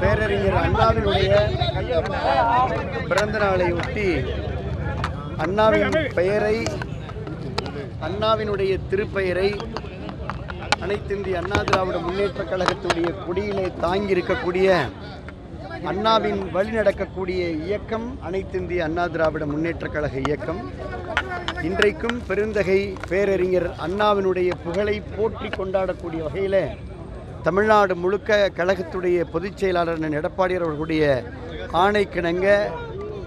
பேரறிஞர் அண்ணாவினுடைய பிறந்த நாளை ஒட்டி அண்ணாவின் பெயரை, அண்ணாவினுடைய திருப்பெயரை அனைத்திந்திய அண்ணா திராவிட முன்னேற்ற கழகத்துடைய கொடியிலே தாங்கி இருக்கக்கூடிய, அண்ணாவின் வழி நடக்கக்கூடிய இயக்கம் அனைத்திந்திய அண்ணா திராவிட முன்னேற்ற கழக இயக்கம். இன்றைக்கும் பெருந்தகை பேரறிஞர் அண்ணாவினுடைய புகழை போற்றி கொண்டாடக்கூடிய வகையில் தமிழ்நாடு முழுக்க கழகத்துடைய பொதுச் செயலாளர் எடப்பாடியார் அவர்களுடைய ஆணைக்கிணங்க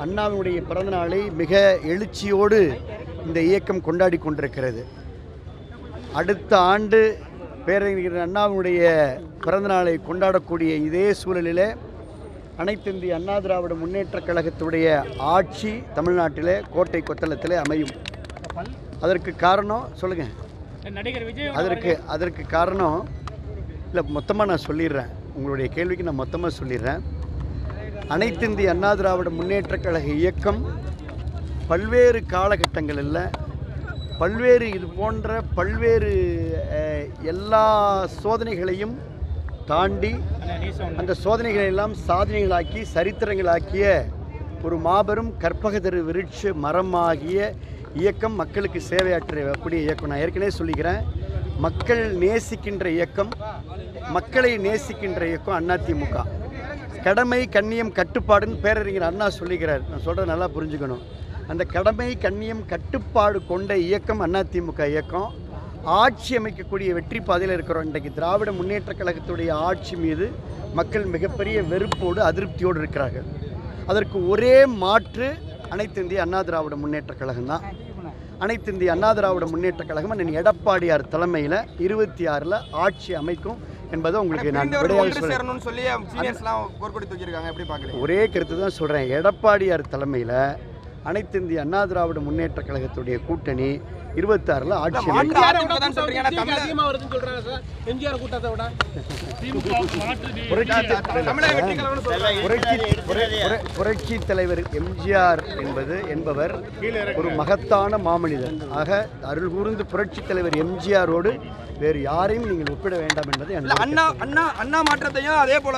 அண்ணாவினுடைய பிறந்த நாளை மிக எழுச்சியோடு இந்த இயக்கம் கொண்டாடி கொண்டிருக்கிறது. அடுத்த ஆண்டு பேரறிஞர் அண்ணாவினுடைய பிறந்த நாளை கொண்டாடக்கூடிய இதே சூழலில் அனைத்திந்திய அண்ணா திராவிட முன்னேற்ற கழகத்துடைய ஆட்சி தமிழ்நாட்டில் கோட்டை கொத்தளத்தில் அமையும். அதற்கு காரணம் சொல்லுங்கள். அதற்கு காரணம் இல்லை, மொத்தமாக நான் சொல்லிடுறேன். உங்களுடைய கேள்விக்கு நான் மொத்தமாக சொல்லிடுறேன். அனைத்திந்திய அண்ணா திராவிட முன்னேற்ற கழக இயக்கம் பல்வேறு காலகட்டங்களில் பல்வேறு இது போன்ற பல்வேறு எல்லா சோதனைகளையும் தாண்டி அந்த சோதனைகளை எல்லாம் சாதனைகளாக்கி சரித்திரங்களாக்கிய ஒரு மாபெரும் கற்பகதரு விருட்ச மரமாகிய இயக்கம், மக்களுக்கு சேவையாற்றக்கூடிய இயக்கம். நான் ஏற்கனவே சொல்லிக்கிறேன், மக்கள் நேசிக்கின்ற இயக்கம், மக்களை நேசிக்கின்ற இயக்கம் அதிமுக. கடமை கண்ணியம் கட்டுப்பாடுன்னு பேரறிஞர் அண்ணா சொல்லிக்கிறார். நான் சொல்கிறத நல்லா புரிஞ்சுக்கணும். அந்த கடமை கண்ணியம் கட்டுப்பாடு கொண்ட இயக்கம் அதிமுக இயக்கம். ஆட்சி அமைக்கக்கூடிய வெற்றி பாதையில் இருக்கிறோம். இன்றைக்கு திராவிட முன்னேற்ற கழகத்துடைய ஆட்சி மீது மக்கள் மிகப்பெரிய வெறுப்போடு அதிருப்தியோடு இருக்கிறார்கள். அதற்கு ஒரே மாற்று அனைத்திந்திய அண்ணா திராவிட முன்னேற்ற கழகம் தான். அனைத்திந்திய அண்ணா திராவிட முன்னேற்ற கழகம் அண்ணன் எடப்பாடியார் தலைமையில் 26 ஆட்சி அமைக்கும் என்பதை உங்களுக்கு நான் ஒரே கருத்து தான் சொல்கிறேன். எடப்பாடியார் தலைமையில் அனைத்திந்திய அண்ணா திராவிட முன்னேற்ற கழகத்துடைய கூட்டணி 26 ஆட்சி புரட்சி தலைவர் எம்ஜிஆர் என்பவர் ஒரு மகத்தான மாமனிதர். ஆக அருள் கூர்ந்து புரட்சி தலைவர் எம்ஜிஆரோடு வேறு யாரையும் நீங்கள் ஒப்பிட வேண்டாம் என்பதை அண்ணா மாற்றத்தையும் அதே போல